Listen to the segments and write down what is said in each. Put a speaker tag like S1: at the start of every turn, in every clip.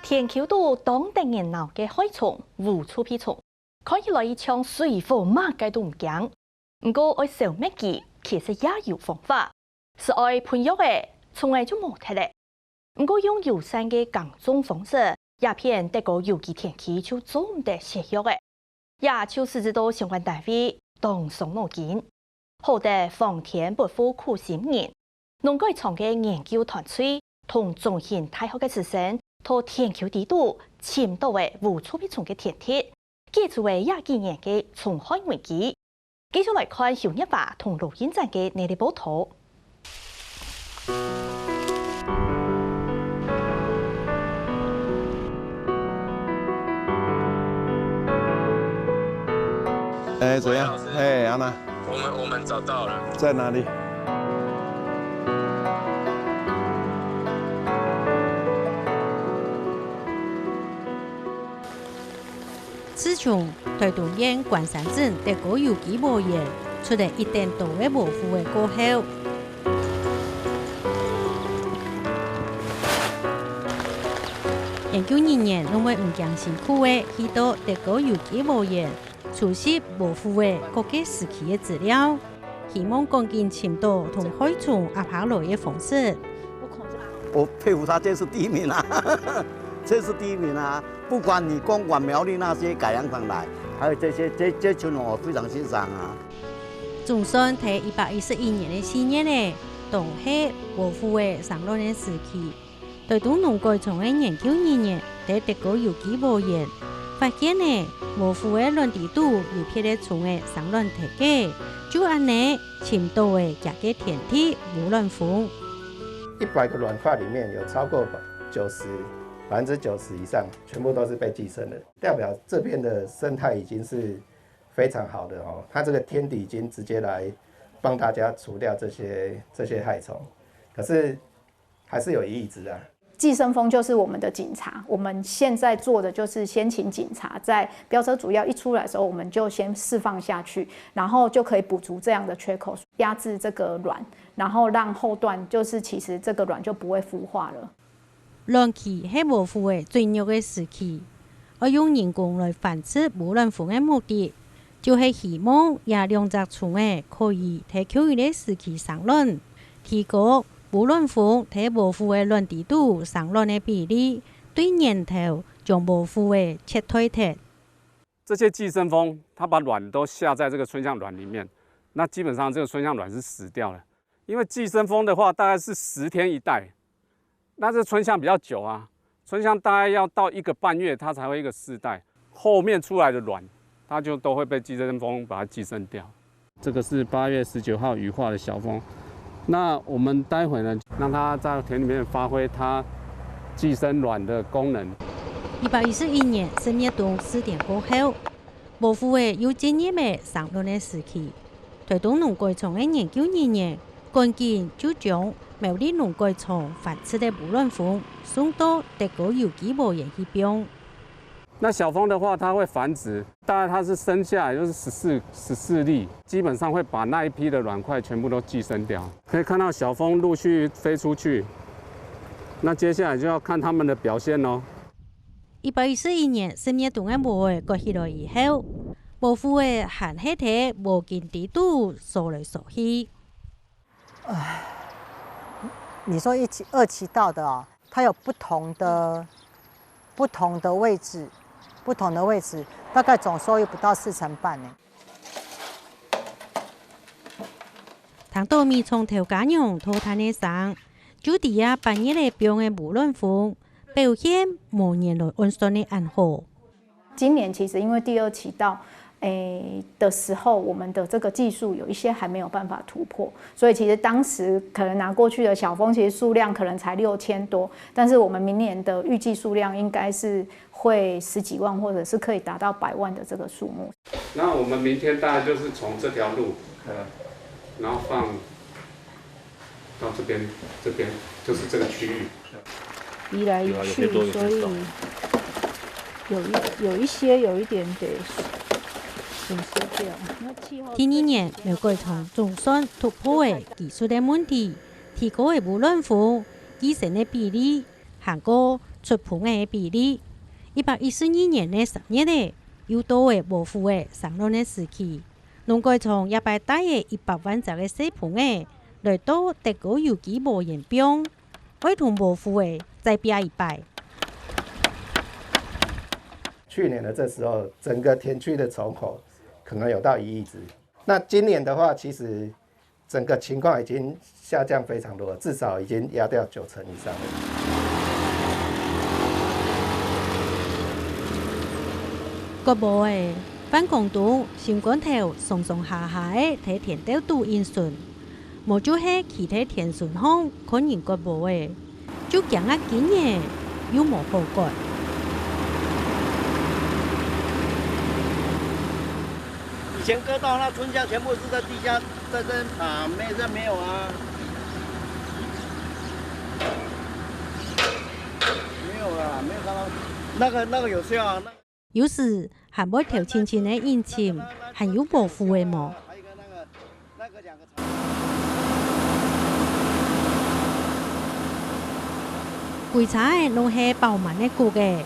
S1: 天桥岛当地热闹嘅海虫无处避虫，看起来像水火马界都唔惊。不过爱消灭佢，其实也有方法，是爱喷药嘅，从来就冇睇咧。不过用友善嘅耕种方式，也骗得个有机天气就做唔得食药嘅，也就是知道相关单位动手脑筋，好得防天不负苦心人。农改场嘅研究团队同中兴大学嘅师生，到天桥地度寻到嘅无处避虫嘅天铁，记住嘅廿几年嘅虫害危机。继续来看小一爸同录音站嘅内地报道。
S2: 怎样？安娜，
S3: 我们找到了，
S2: 在哪里？
S4: 自从台东县关山镇得个有机无盐出来一定多的无腐的过后，研究人员认为唔惊辛苦的许多得个有机无盐熟悉无腐的各个时期的资料，希望赶紧寻到同海虫压下来的方式。
S5: 我佩服他，这是第一名啊！这是第一名啊！不管你光管苗栗那些改良场来，还有这群我非常欣赏啊。
S4: 总算在111年的4月呢，当下无腐的上落的时期，对东农改场的研究人员在得个有机无盐，发现呢无腐的卵地度有撇的虫的上卵体给，就按呢寻到的价格天体无卵蜂。
S3: 100个卵块里面有超过90%以上，全部都是被寄生的，代表这边的生态已经是非常好的哦。它这个天敌已经直接来帮大家除掉这些害虫，可是还是有一只啊。
S6: 寄生蜂就是我们的警察，我们现在做的就是先请警察在标车主要一出来的时候，我们就先释放下去，然后就可以补足这样的缺口，压制这个卵，然后让后段就是其实这个卵就不会孵化了。
S4: 卵期是无腐的最弱的时期，而用人工来繁殖无卵蜂的目的，就是希望也两只虫可以在秋雨的时期生卵，提高无卵蜂在无腐的卵地度生卵的比例，对年头将无腐的撤退掉。
S7: 这些寄生蜂，它把卵都下在这个春象卵里面，那基本上这个春象卵是死掉了，因为寄生蜂的话大概是10天一代。那这春象比较久啊，春象大概要到1个半月，它才会一个世代，后面出来的卵，它就都会被寄生蜂把它寄生掉。这个是8月19号羽化的小蜂，那我们待会呢，让它在田里面发挥它寄生卵的功能。
S4: 111年10月中4点过后，无腐的有经验的上卵的时期，台东农改场的研究人员赶紧就将苗栗农改场繁殖的无卵蜂送到德国有机无盐去标。
S7: 那小蜂的话，它会繁殖，大概它是生下来就是14粒，基本上会把那一批的卵块全部都寄生掉。可以看到小蜂陆续飞出去，那接下来就要看它们的表现喽。
S4: 111年10月中的无的过起来以后，无腐的含黑体无见地度扫来扫去。
S8: 你说1期、2期到的哦，它有不同的位置，大概总收益不到4成半呢。
S4: 糖豆米从头家用拖摊的上，就底下半夜的标的无卵蜂表现无年来温顺的暗号。
S6: 今年其实因为第2期到的时候，我们的这个技术有一些还没有办法突破，所以其实当时可能拿过去的小蜂，其实数量可能才6000多，但是我们明年的预计数量应该是会10几万，或者是可以达到100万的这个数目。
S7: 那我们明天大概就是从这条路，然后放到这边就是这个区域。
S9: 移来移去，所以有一些有一点得。
S4: 第2年，苗改场总算突破的技术的问题，提高的无卵蜂寄生的比例，韩國出盆嘅比例。112年嘅10月咧，有多嘅無負嘅上輪嘅時期，農該從100大嘅100萬隻嘅細盆嘅，來到德國有機無人兵，會同無負嘅再比一擺。
S3: 去年的这时候，整个田區的蟲口可能有到1億隻。那今年的話，其實整個情況已經下降非常多了，至少已經壓掉90%以上了。
S4: 國部嘅反共黨新冠頭上上下下嘅睇田豆都因順，無就係其他田順項可能國部嘅，就講啊今年有冇好過？
S5: 以前割到那春香全部是在地下，在这啊，没有啊，没有啦，没有看到那个有效啊。
S4: 有時還會調輕輕的引擎，還有保護的膜。規查的攏係飽滿的谷嘅，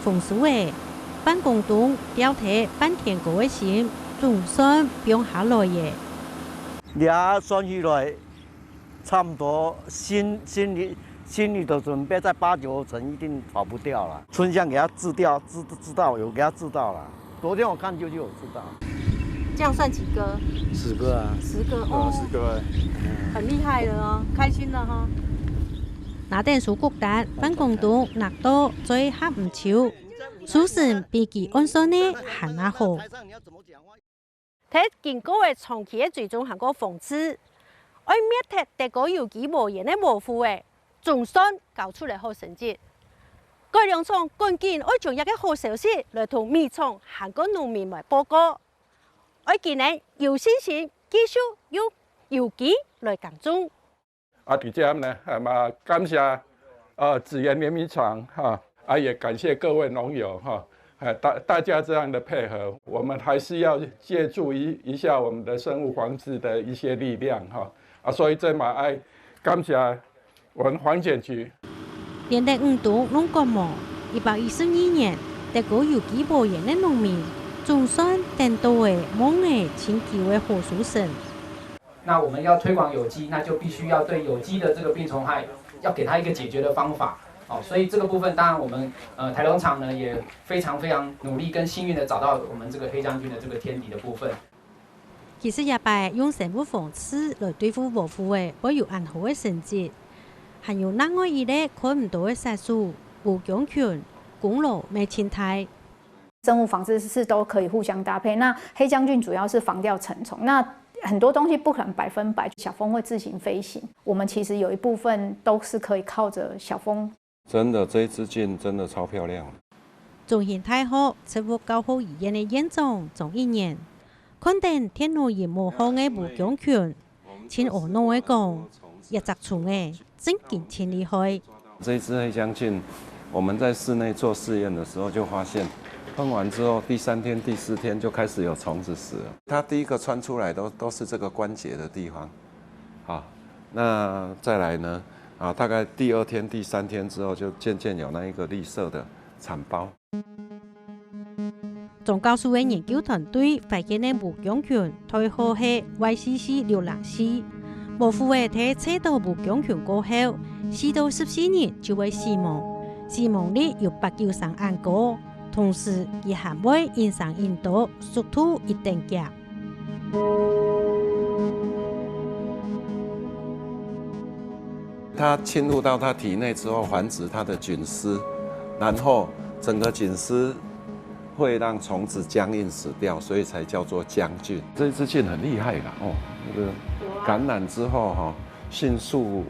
S4: 豐收的，辦公棟吊提半天高的心。總算變下來嘅，
S5: 倆算起來差不多心裡的準備在8、9成，一定跑不掉了。春香給它治掉，知道有給它治到了。昨天我看就有知道。
S4: 這樣算幾個
S5: ？10個啊。10個
S4: 哦
S2: ，10個，
S4: 很厲害了哦，開心了哈。拿定數谷單，辦公棟拿到最合唔少，數成比其按算呢還那好。睇見嗰個長期嘅追蹤行過諷刺，愛滅踢德國有機無人嘅無負嘅，總算搞出嚟好成績。該兩廠趕緊愛將一個好消息來同美廠韓國農民來報告，愛今年有信心繼續用有機來耕種。
S10: 第這呢，感謝資源聯名廠也感謝各位農友大家這樣的配合，我們還是要借助一下我們的生物防治的一些力量所以這嘛愛感謝我們環檢局。
S4: 連帶5度農國網112年，德國有機無人的農民，總算等到嘅夢嘅清潔嘅好收成。
S11: 那我們要推廣有機，那就必須要對有機的這個病蟲害，要給它一個解決的方法。所以這個部分當然我們台農場呢也非常努力跟幸運的找到我們這個黑將軍的這個天敵的部分。
S4: 其實也擺用生物防治來對付無負嘅，會有很好嘅成績。還有另外一類看唔到嘅殺數，無強權、公路沒青苔。
S6: 生物防治是都可以互相搭配。那黑將軍主要是防掉成蟲，那很多東西不可能100%小蜂會自行飛行，我們其實有一部分都是可以靠着小蜂。
S2: 真的，這一支菌真的超漂亮。
S4: 種型太好，食物較好醫院的院長總一年，肯定天農業無好嘅無強權，親俄農嘅講，一隻蟲嘅真勁挺厲害。
S2: 這一支黑將菌，我們在室內做試驗的時候就發現，噴完之後第3天、第4天就開始有蟲子死了。它第一個穿出來都是這個關節的地方，好，那再來呢？大概第2天、第3天之後，就漸漸有那一個綠色的產包。
S4: 總教授嘅研究團隊發現嘅無強權，退後係 YCC 流浪絲，無負嘅睇測到無強權過後，4到14年就會死亡，死亡率有893萬個，同時亦還會影響印度速度一定嘅。
S2: 它侵入到它體內之後，繁殖它的菌絲，然後整個菌絲會讓蟲子僵硬死掉，所以才叫做將菌。這支菌很厲害啦，那個感染之後迅速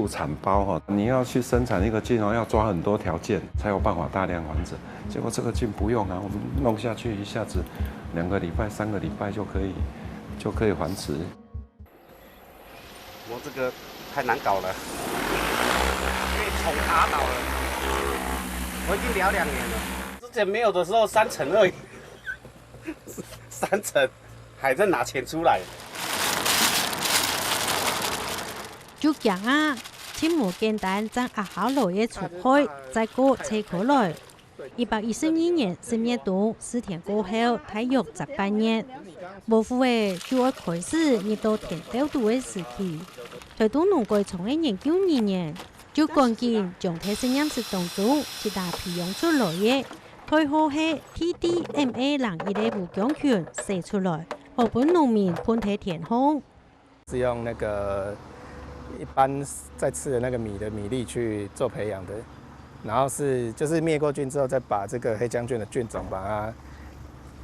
S2: 產包你要去生產一個菌要抓很多條件才有辦法大量繁殖。結果這個菌不用我們弄下去一下子2個禮拜、3個禮拜就可以繁殖。
S5: 我這個太難搞了，被蟲打倒了。我已經療2年了，之前沒有的時候3成而已，3成還在拿錢出來。
S4: 就講切莫简单將壓下來嘅除開，再過切開來。112年10月度4天過後，大約18年，無父嘅就要開始熱到田豆度嘅時期。台東農改從嘅研究2年，就趕緊將這些飲食當中其他培養出來嘅，最後係 TDMA 人一類無強權寫出來，和本農民判體田空。
S3: 是用那個一般在吃的那個米的米粒去做培養的。然後就是滅過菌之後，再把這個黑將菌的菌種把它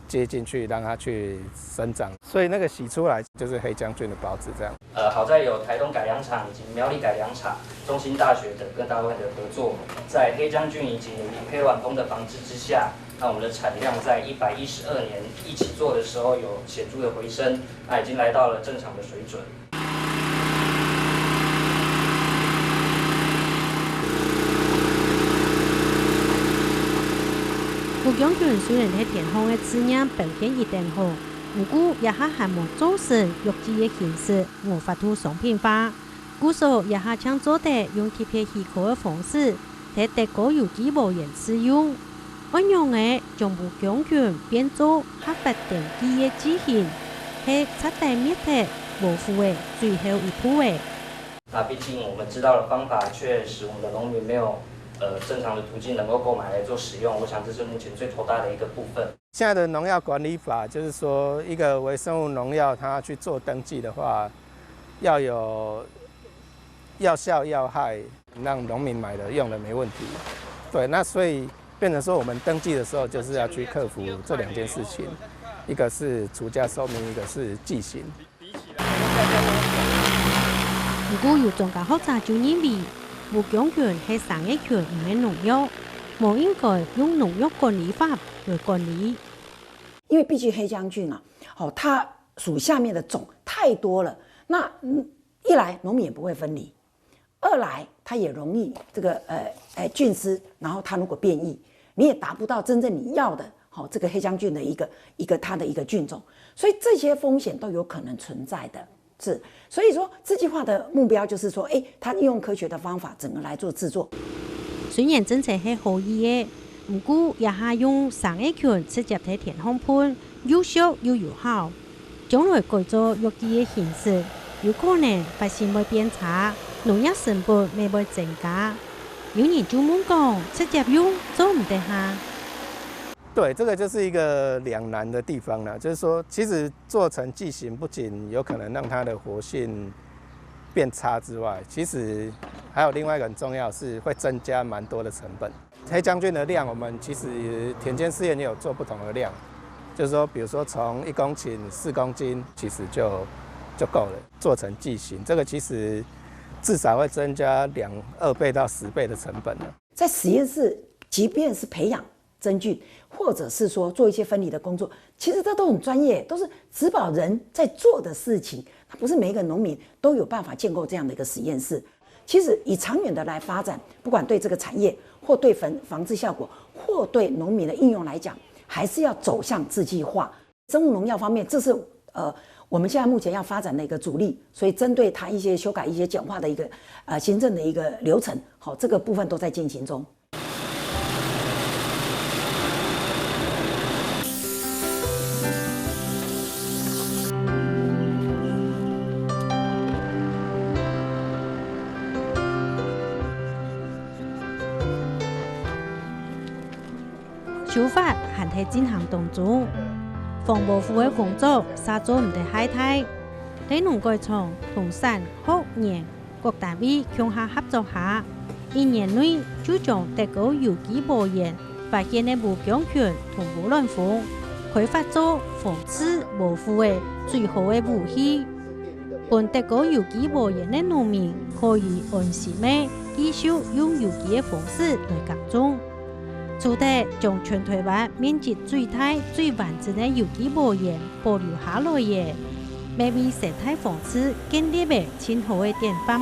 S3: 接進去，讓它去生長。所以那個洗出來就是黑將菌的孢子這樣。
S12: 好在有台東改良場以及苗栗改良場、中興大學等各單位的合作，在黑將菌以及黑卵蜂的防治之下，那我們的產量在112年一起做的時候有顯著的回升，那已經來到了正常的水準。
S4: 無強權雖然喺田方嘅滋養表現一定好，不過也係冇造成有機嘅形式無法度商品化。故所也係將做得用貼片氣口嘅方式，喺特高有機無鹽使用，按樣嘅將無強權變做合法登記嘅機型，係徹底滅絕無腐嘅最後一步嘅。
S12: 那畢竟我們知道的方法，卻使我們的農民沒有正常的途徑能夠購買來做使用，我想這是目前最頭大的一個部分。
S3: 現在的農藥管理法就是說，一個微生物農藥它去做登記的話，要有藥效藥害，讓農民買的用的沒問題。對，那所以變成說我們登記的時候，就是要去克服這兩件事情，一個是除價說明，一個是記型。
S4: 如果有專家學者就認為，無強權係生業權唔係農藥，冇應該用農藥管理法來管理。
S13: 因為畢竟黑將軍啊，它屬下面的種太多了，那一來農民也不會分離，二來它也容易這個菌絲，然後它如果變異，你也達不到真正你要的這個黑將軍的一個它的一個菌種，所以這些風險都有可能存在的。是，所以說自計劃的目標就是說，它利用科學的方法整個來做製作。
S4: 雖然政策係可以嘅，不過也係用生業權直接喺田方判，有效又有效。將來改做有機嘅形式，有可能發現會變差，農藥成本未會增加。有人就問講，直接用做唔得下。
S3: 對，這個就是一個兩難的地方了，就是說，其實做成劑型不僅有可能讓它的活性變差之外，其實還有另外一個很重要，是會增加蠻多的成本。黑將軍的量，我們其實田間試驗也有做不同的量，就是說，比如說從1公頃4公斤，其實就夠了。做成劑型，這個其實至少會增加2倍到10倍的成本了。
S13: 在實驗室，即便是培養真菌，或者是說做一些分離的工作，其實這都很專業，都是植保人在做的事情。它不是每一個農民都有辦法建構這樣的一個實驗室。其實以長遠的來發展，不管對這個產業，或對防治效果，或對農民的應用來講，還是要走向自計劃。生物農藥方面，這是我們現在目前要發展的一個主力。所以針對它一些修改、一些簡化的一個行政的一個流程，好，這個部分都在進行中。
S4: 修法還在進行當中，防保護的工作實做唔得太大。喺農改場同省、學研各單位共下合作下，1年內就將特高有機無鹽發現的無強權同無卵蜂，開發做防治無腐的最好的武器。本特高有機無鹽的農民可以安心地繼續用有機的方式來耕種。除得將全台灣面積最大、最完整的有機無鹽保留下來嘅，未為生態防治建立嘅很好嘅典範。